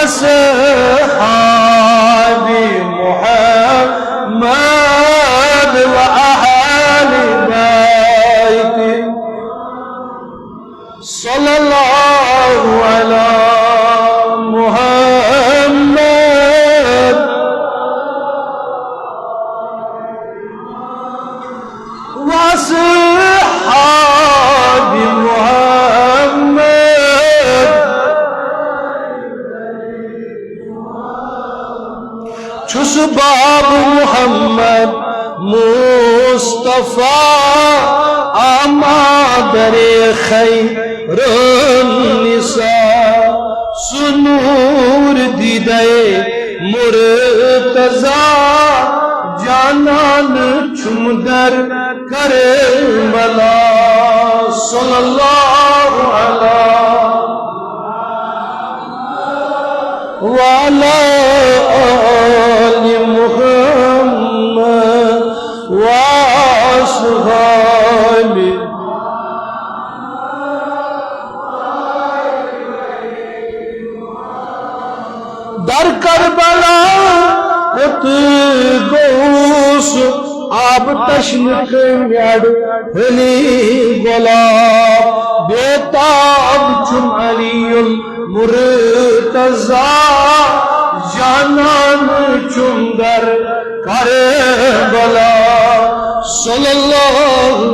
वअसहाबि मुहम्मद व अहले बैति सल्लल्लाहु अला मुहम्मद वअसहाबि मुहम्मद छुस बाब मुहम्मद मुस्तफा आमादरे खैरुन्निसा सुनूर दीदे मुर्तजा जानान चुमदर करे बला सल्लल्लाहु अलैहि वाला आलि मुहम्मद वासहाबि दर करबला कुत गोस आब तश्न कम्याड़ हली गोला बेताब चुम अलीउल मुर्तजा जानन चुंदर करबला सल्लल्लाहु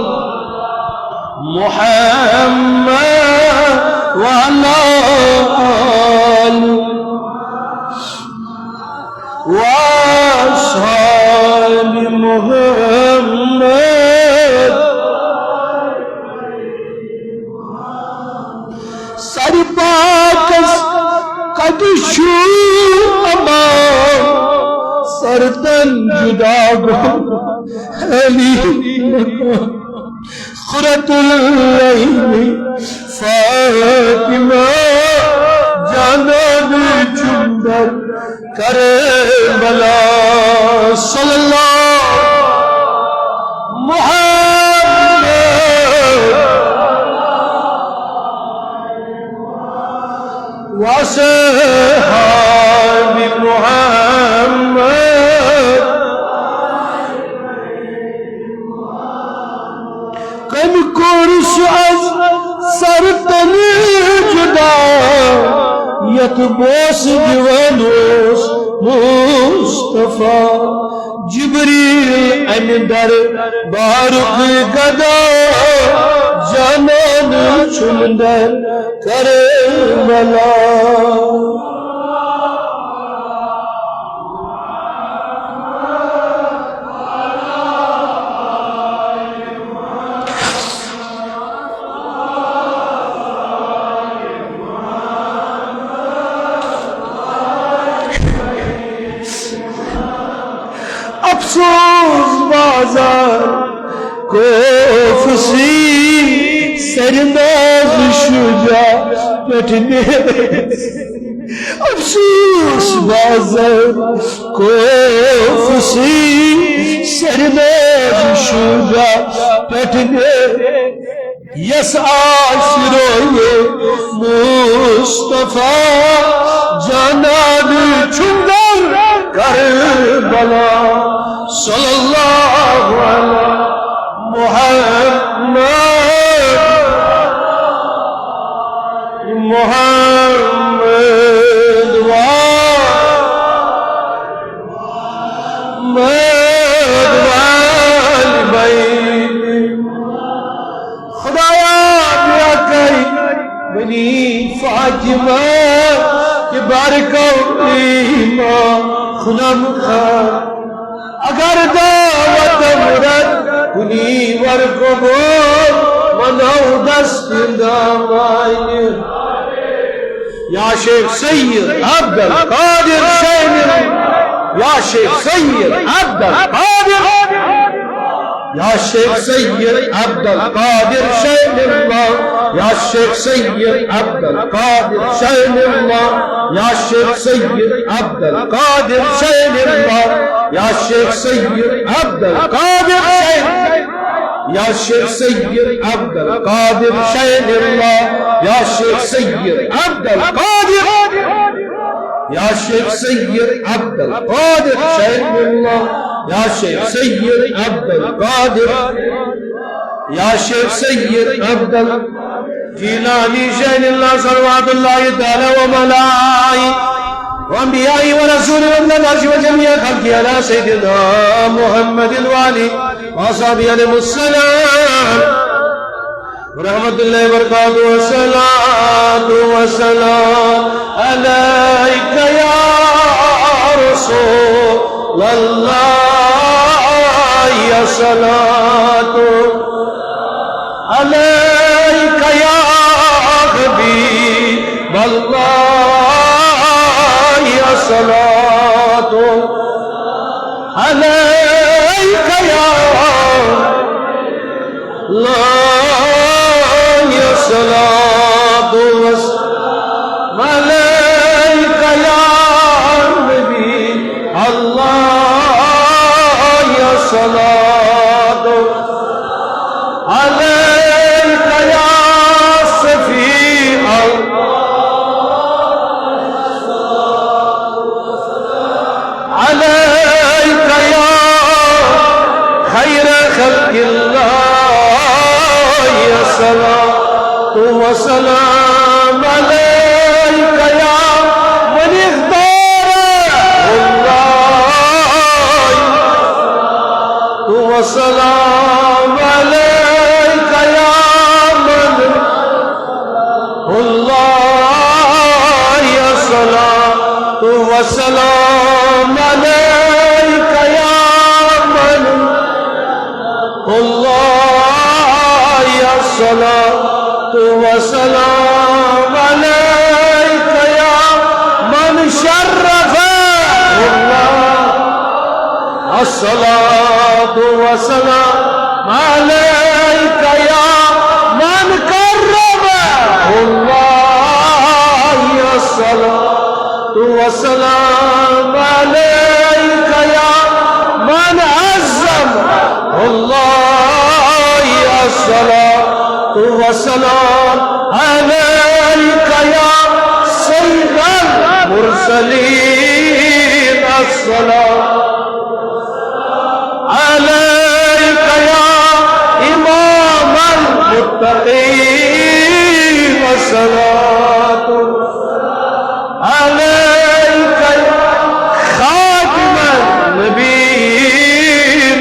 मुहम्मद व अला आलि व अस्हाबि मुहम्मद सरपाकस कदशू अमा सरतन जुदा गो अली खुरतुल लैली फातिमा जानन चुंदर करबला सल्लल्लाहु मुहम्मद वअसहाबि मुहम्मद कम कुर्स अज सरतन जुदा यत बोस दिवानोस मुस्तफा जिब्रील अमदर बारुक गदा जानन चुंदर करबला अफसोस बाजार को फसी सरनाज शुजा बैठने अफसोस बाजार को फसी सरनाज शुजा बैठने यस आशिरो मुस्तफा जानन चुंदर करबला सल्लल्लाहु अलैहि मुहम्मद मुहम्मद वाल बैत खुदाया बिया कई बनी फातिमा के बारको ईमान खुनम खान अगर दावत मुरद कुनी वर को बोल मनाऊ दस्त दामाई या शेख सैयद अब्दुल कादिर शैन या शेख सैयद अब्दुल कादिर या शेख सैयद अब्दुल कादिर शैन या शेख सैयद अब्दुल कादिर शैन या शेख सैयद अब्दुल कादिर शैन या शेख सैयद अब्दुल कादिर शैन या शेख सैयद अब्दुल कादिर शैन या शेख सैयद अब्दुल कादिर या शेख सैयद अब्दुल कादिर शैखुल्लाह, या शेख सैयद अब्दुल कादिर, या शेख सैयद अब्दुल जिलानी शैखुल्लाह सल्लल्लाहु तआला व मलाई व अंबियाई व रसूली व नबी व जमीअ खल्क़ि अला सय्यिदिना मुहम्मदिल वाली व असहाबी अलैहिस्सलाम रहमतुल्लाहि व बरकातुहू व सलातु व सलाम अलैका या रसूलल्लाह, या सलातु अलैका या हबीबल्लाह, या सलातु अलैका या सलातु वस्सलाम अलैका या नबी अल्लाह, या सलातु अलैका या सफी अलैका या खैर खल्क़िल्लाह, या सलातु व सलाम अलैका या मन इख्तारअल्लाह, व सलाम अलैका या मन अल्लाह, या सलातु व सलाम अलैका या मन अल्लाह, या सलातु व सलाम अलैका या मन शर्रफ़ अल्लाह, अस्सलातु व सलाम अलैका या मन कर्रम अल्लाह, या सलातु व सलाम अलैका या मन अज़्ज़म अल्लाह, या सलातु व सलाम अलैका या सय्यिदल मुरसलीन, अस्सलातु अलैका या इमामल मुत्तक़ीन, अस्सलातु अलैका या खातिमन नबीय्यीन,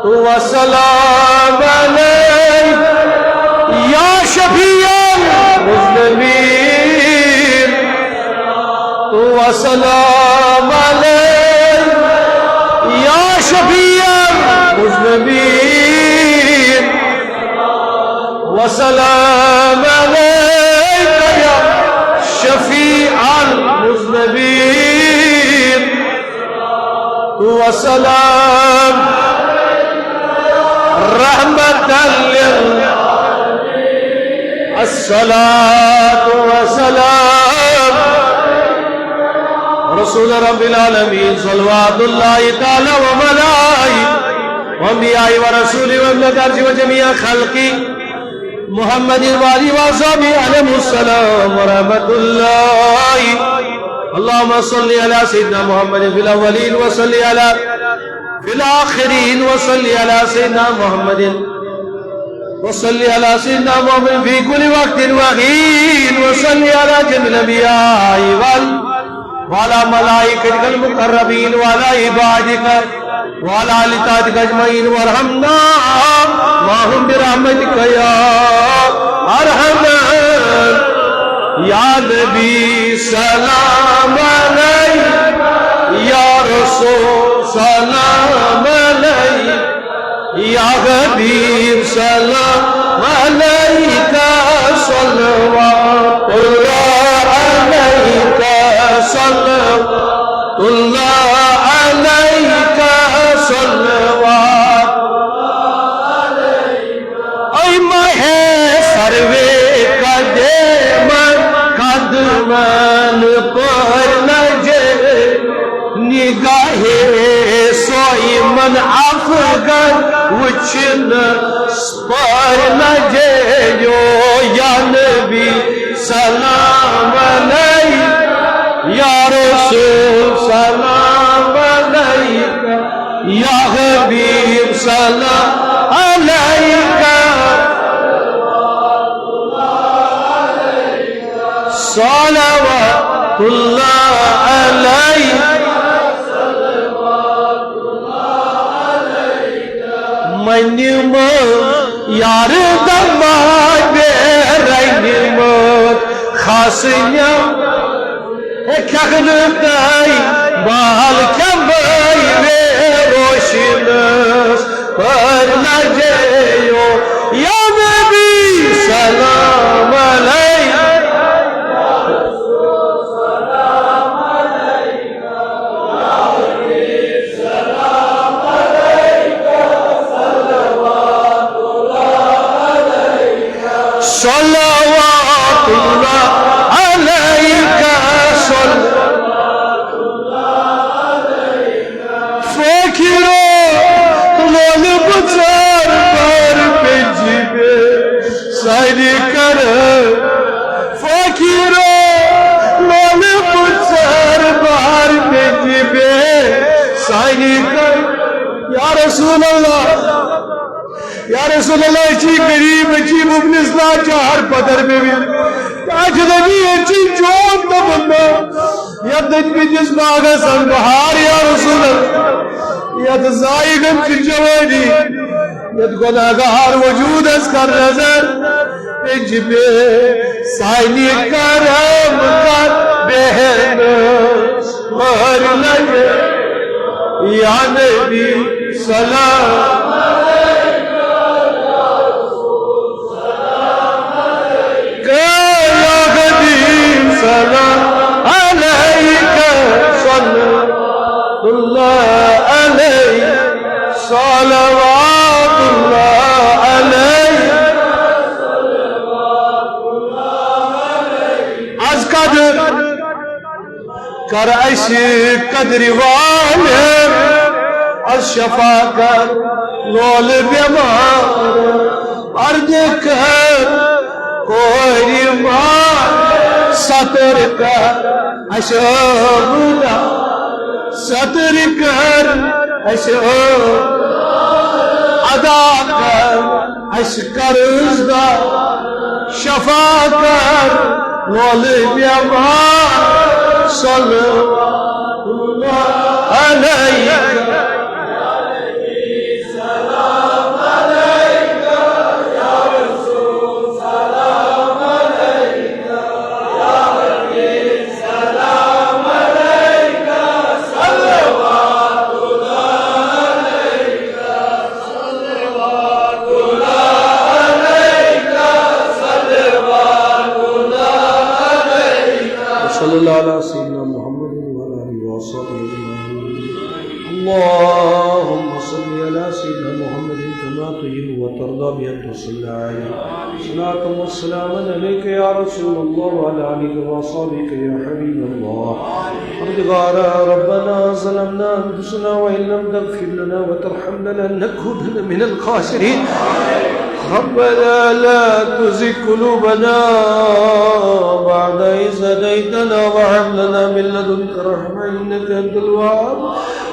व सलाम अलैका या शफीअल मुज़निबीन, व सलाम अलैका या शफीअल मुज़निबीन, व सलाम अलैका या शफीअल मुज़निबीन, व सलाम रहमतल लिल अस्सलातु व सलाम रसूल रब्बिल आलमीन सल्लल्लाहु तआला व मलाइकतिही व अंबियाई व रसूली व नबी व जमीअ खल्क़ि मुहम्मदिन व आलिहि व असहाबिही अलैहिस्सलाम व रहमतुल्लाहि। अल्लाहुम्मा सल्लि अला सय्यिदिना मुहम्मदिन फिल अव्वलीन व सल्लि अला फिल आखिरीन व सल्लि अला सय्यिदिना मुहम्मदिन व सल्लि अला सय्यिदिना मुहम्मदिन फी कुल्लि वक्तिन व हीन व सल्लि अला जमील अंबियाई व अला मलाइकतिकल मुक़र्रबीन व अला इबादिका व अला आलि तातिका अजमईन वरहमना माहुम बिरहमतिका या अरहमान। या नबी सलाम अलैका, या रसूल सलाम अलैका, या हबीब सलाम अलैका, सल्लल्लाहु अलैका, सल्लल्लाहु अलैका, सल्लल्लाहु अलैका। ऐ महे सर्वे कदे मन कदमन पर नजे निगाहे सोई मन अफगन वचन पर नजे यो या नबी सलाम अलैका, रसूल सलाम अलैका या हबीब सलाम अलैका सलावतुल्लाह अलैका मनिम यार दमाद रैनिम खासन्यम खगनताई बाल कमाई वे रोशनस पर लजयो या नबी सलाम अलैका सल्लल्लाहु अलैका फकीरो लोल बुजार पर पेजिबे सारी कर फकीरो लोल बुजार पर पेजिबे सारी कर या रसूल अल्लाह जी गरीब जी मुबलिस लाचार पदर में भी आज नबी अच्छी जोत न बंदा या दिन भी जिस बाग सन बहार या रसूल या जायगन की जवानी या गुनाहगार वजूद कर नजर जिबे साइनी करम कर बहन मर लगे या नबी सलाम सलाम अलैका सल्लल्लाहु अलैहि सलावतुल्लाह अलैहि आज कदर कर ऐसे कदरी वाले आज शफाकर लोल बीमार अर्ज कर कोई मार सतर कर अशोला सतर कर अशो अदा कर अशकर्ज़दा शफा कर लोल बीमार सल्लल्लाहु अलैहि اللهم صل على سيدنا محمد كما تحب وترضى بأن تصلى عليه صلاة والسلام عليك يا رسول الله وعلى آلك وصحبك يا حبيب الله أرض ربنا ظلمنا أنفسنا وإن لم تغفر لنا وترحمنا لنكونن من الخاسرين ربنا لا تزغ قلوبنا بعد إذ هديتنا وهب لنا من لدنك رحمة إنك أنت الوهاب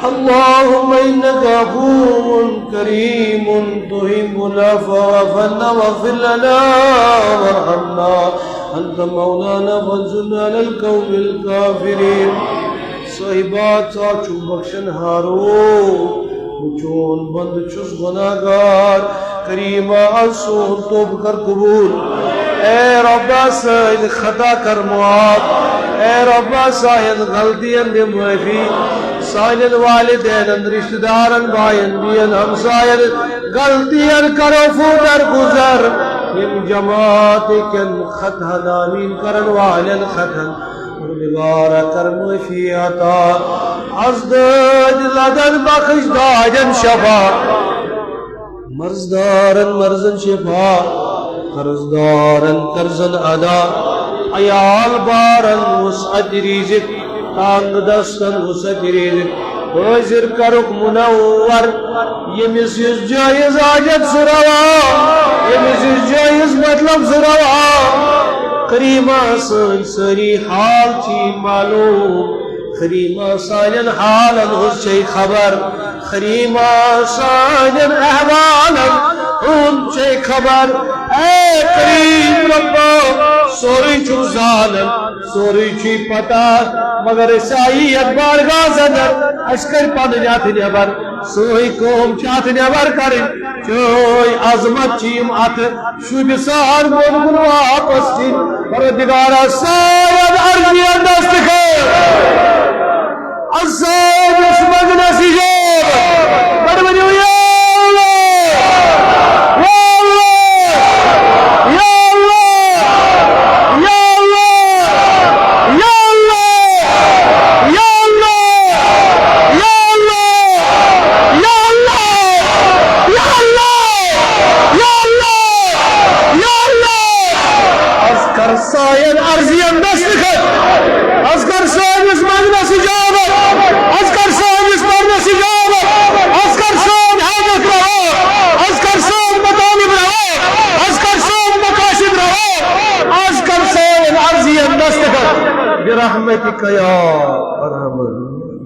اللهم إنك عفو كريم تحب العفو فاعف عنا واغفر لنا وارحمنا أنت مولانا فانصرنا على القوم الكافرين صاحبات چاچو بخشن هارو چون بند چس گناہگار کریمہ اصول توب کر قبول اے رب سائد خطا کر معاف اے رب سائد غلطیاں دے معافی سائد والدین رشتہ دارن بھائین بین ہم سائد غلطیاں کرو فوٹر گزر یم جماعت کن خطہ نامین کرن والن خطہ پروردگار کرم فی عطا ازداد لدن بخش دادن شفا مرزدارن مرزن شفا قرضدارن قرضن ادا عیال بارن وسعت رزق تانگ دستن وسعت رزق حاضر کرک منور یمس یس جائز حاجت سروا یمس یس جائز مطلب سروا کریمہ سن سری حال چی معلوم खरीमा सानन हालन हुस छे खबर खरीमा सानन अहवालन हुन छे खबर ए करीम रब्बो सोरी छु जालन सोरी छी पता मगर साई अकबर गाजर अशकर पन जात नबर सोई कोम चात नबर कर चोई अजमत चीम अत शुभ सार मोन वापस छी परदिगारा सायद अर्जिया दस्त के अज़ाब इसमग नसीजोब बड़बड़ियो या برحمتك يا ارحم